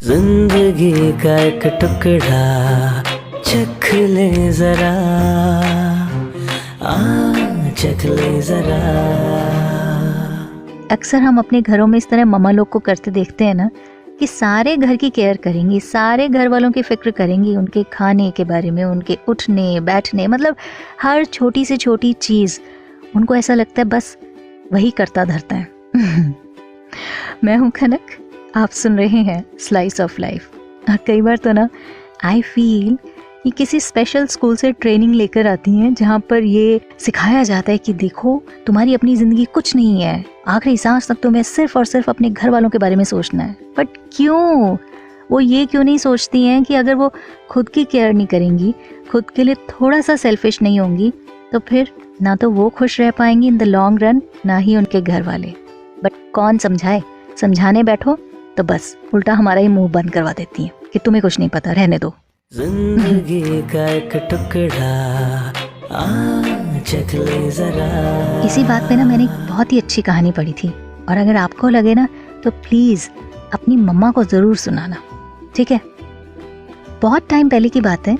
जिंदगी का एक टुकड़ा चख ले जरा, चख ले जरा। अक्सर हम अपने घरों में इस तरह मम्मा लोग को करते देखते हैं ना, कि सारे घर की केयर करेंगी, सारे घर वालों की फिक्र करेंगी, उनके खाने के बारे में, उनके उठने बैठने, मतलब हर छोटी से छोटी चीज़ उनको ऐसा लगता है बस वही करता धरता है। मैं हूँ खनक, आप सुन रहे हैं स्लाइस ऑफ लाइफ। कई बार तो ना आई फील कि किसी स्पेशल स्कूल से ट्रेनिंग लेकर आती हैं जहाँ पर ये सिखाया जाता है कि देखो तुम्हारी अपनी ज़िंदगी कुछ नहीं है, आखिरी सांस तक तुम्हें सिर्फ और सिर्फ अपने घर वालों के बारे में सोचना है। बट क्यों? वो ये क्यों नहीं सोचती हैं कि अगर वो खुद की केयर नहीं करेंगी, खुद के लिए थोड़ा सा सेल्फिश नहीं होंगी, तो फिर ना तो वो खुश रह पाएंगी इन द लॉन्ग रन, ना ही उनके घर वाले। बट कौन समझाए? समझाने बैठो तो बस उल्टा हमारा ही मुंह बंद करवा देती हैं कि तुम्हें कुछ नहीं पता, रहने दो। जिंदगी का एक टुकड़ा चख ले जरा। इसी बात पे ना मैंने एक बहुत ही अच्छी कहानी पढ़ी थी, और अगर आपको लगे ना तो प्लीज़ अपनी मम्मा को ज़रूर सुनाना, ठीक है? बहुत टाइम पहले की बात है।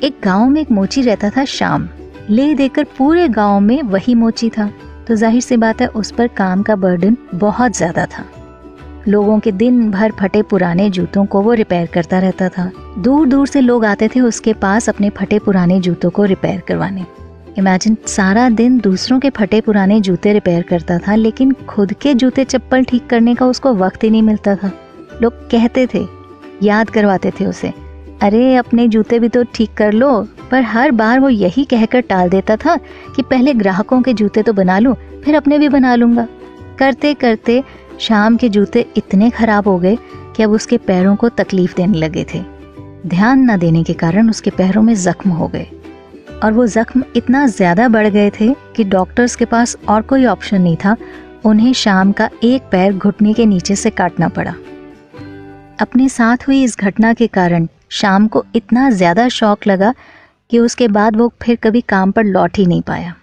एक गांव में एक मोची रहता था श्याम। ले देकर पूरे गांव में वही मोची था, तो जाहिर सी बात है उस पर काम का बर्डन बहुत ज़्यादा था। लोगों के दिन भर फटे पुराने जूतों को वो रिपेयर करता रहता था। दूर दूर से लोग आते थे उसके पास अपने फटे पुराने जूतों को रिपेयर करवाने। इमेजिन, सारा दिन दूसरों के फटे पुराने जूते रिपेयर करता था, लेकिन खुद के जूते चप्पल ठीक करने का उसको वक्त ही नहीं मिलता था। लोग कहते थे, याद करवाते थे उसे, अरे अपने जूते भी तो ठीक कर लो, पर हर बार वो यही कहकर टाल देता था कि पहले ग्राहकों के जूते तो बना लूं, फिर अपने भी बना लूंगा। करते करते शाम के जूते इतने खराब हो गए कि अब उसके पैरों को तकलीफ देने लगे थे। ध्यान न देने के कारण उसके पैरों में जख्म हो गए, और वो जख्म इतना ज्यादा बढ़ गए थे कि डॉक्टर्स के पास और कोई ऑप्शन नहीं था। उन्हें शाम का एक पैर घुटने के नीचे से काटना पड़ा। अपने साथ हुई इस घटना के कारण शाम को इतना ज्यादा शॉक लगा कि उसके बाद वो फिर कभी काम पर लौट ही नहीं पाया,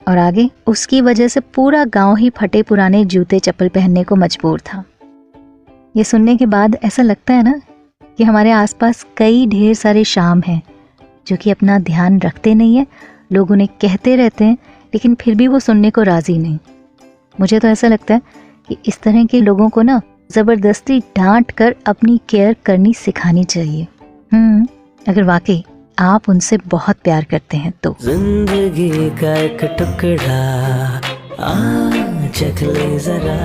और आगे उसकी वजह से पूरा गांव ही फटे पुराने जूते चप्पल पहनने को मजबूर था। ये सुनने के बाद ऐसा लगता है ना कि हमारे आसपास कई ढेर सारे शाम हैं जो कि अपना ध्यान रखते नहीं है। लोग उन्हें कहते रहते हैं, लेकिन फिर भी वो सुनने को राजी नहीं। मुझे तो ऐसा लगता है कि इस तरह के लोगों को ना ज़बरदस्ती डांट कर अपनी केयर करनी सिखानी चाहिए। अगर वाकई आप उनसे बहुत प्यार करते हैं तो। जिंदगी का एक टुकड़ा चख ले जरा।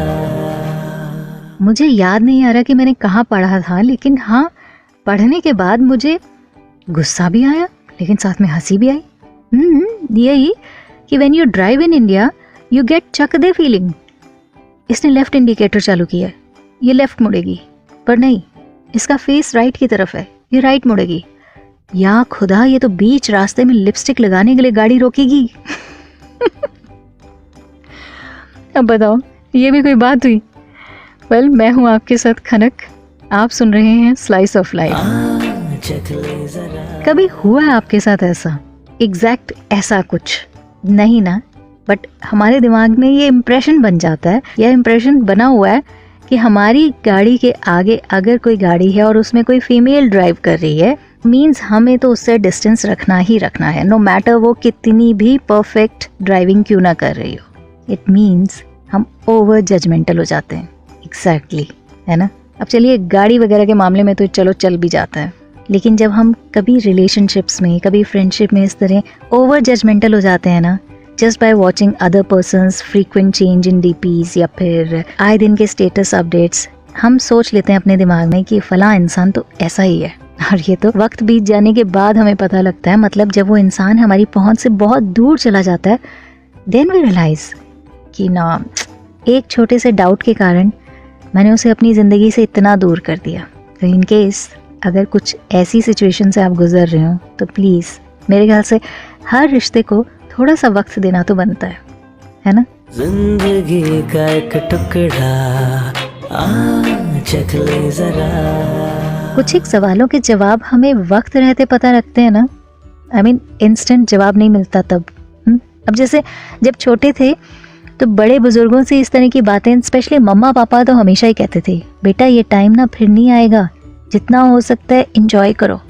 मुझे याद नहीं आ रहा कि मैंने कहाँ पढ़ा था, लेकिन हाँ, पढ़ने के बाद मुझे गुस्सा भी आया, लेकिन साथ में हंसी भी आई। यही कि when you drive in India you get Chak De feeling. इसने लेफ्ट इंडिकेटर चालू किया, ये लेफ्ट मुड़ेगी, पर नहीं, इसका फेस राइट की तरफ है, ये राइट मुड़ेगी। या खुदा, ये तो बीच रास्ते में लिपस्टिक लगाने के लिए गाड़ी रोकेगी। अब बताओ, ये भी कोई बात हुई? वेल, मैं हूँ आपके साथ खनक, आप सुन रहे हैं स्लाइस ऑफ लाइफ। कभी हुआ है आपके साथ ऐसा, एग्जैक्ट ऐसा कुछ नहीं ना, बट हमारे दिमाग में ये इम्प्रेशन बन जाता है, यह इम्प्रेशन बना हुआ है कि हमारी गाड़ी के आगे अगर कोई गाड़ी है और उसमें कोई फीमेल ड्राइव कर रही है, मीन्स हमें तो उससे डिस्टेंस रखना ही रखना है, नो मैटर वो कितनी भी परफेक्ट ड्राइविंग क्यों ना कर रही हो। इट मीन्स हम ओवर जजमेंटल हो जाते हैं। एग्जैक्टली, है ना? अब चलिए, गाड़ी वगैरह के मामले में तो चलो चल भी जाता है, लेकिन जब हम कभी रिलेशनशिप्स में, कभी फ्रेंडशिप में इस तरह ओवर जजमेंटल हो जाते हैं ना, just by watching other persons frequent change in DPs या फिर आए दिन के स्टेटस अपडेट्स, हम सोच लेते हैं अपने दिमाग में कि फलां इंसान तो ऐसा ही है। और ये तो वक्त बीत जाने के बाद हमें पता लगता है, मतलब जब वो इंसान हमारी पहुंच से बहुत दूर चला जाता है, देन वी रियलाइज कि ना, एक छोटे से डाउट के कारण मैंने उसे अपनी ज़िंदगी से इतना दूर कर दिया। तो इन केस अगर कुछ ऐसी सिचुएशन से आप गुजर रहे हो, तो प्लीज़ मेरे ख्याल से हर रिश्ते को थोड़ा सा वक्त देना तो बनता है ना? जिंदगी का एक टुकड़ा चख ले जरा। कुछ एक सवालों के जवाब हमें वक्त रहते पता लगते हैं ना, आई मीन इंस्टेंट जवाब नहीं मिलता तब। अब जैसे जब छोटे थे तो बड़े बुजुर्गों से इस तरह की बातें, स्पेशली मम्मा पापा तो हमेशा ही कहते थे, बेटा ये टाइम ना फिर नहीं आएगा, जितना हो सकता है एंजॉय करो।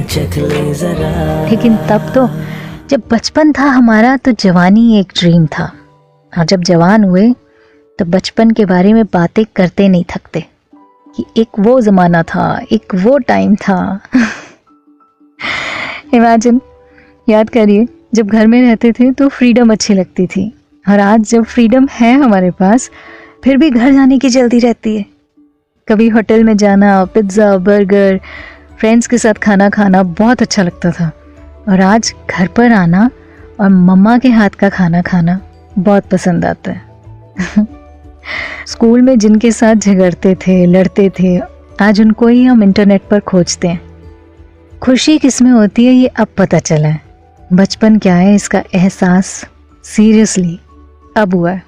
चख ले जरा। लेकिन तब तो जब बचपन था हमारा तो जवानी एक ड्रीम था, और जब जवान हुए तो बचपन के बारे में बातें करते नहीं थकते कि एक वो ज़माना था, एक वो टाइम था। इमेजिन, याद करिए, जब घर में रहते थे तो फ्रीडम अच्छी लगती थी, और आज जब फ्रीडम है हमारे पास फिर भी घर जाने की जल्दी रहती है। कभी होटल में जाना, पिज्ज़ा बर्गर, फ्रेंड्स के साथ खाना खाना बहुत अच्छा लगता था, और आज घर पर आना और मम्मा के हाथ का खाना खाना बहुत पसंद आता है। स्कूल में जिनके साथ झगड़ते थे, लड़ते थे, आज उनको ही हम इंटरनेट पर खोजते हैं। खुशी किसमें होती है ये अब पता चला है, बचपन क्या है इसका एहसास सीरियसली अब हुआ है।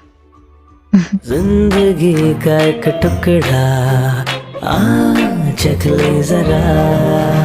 जिंदगी का एक टुकड़ा चख ले जरा।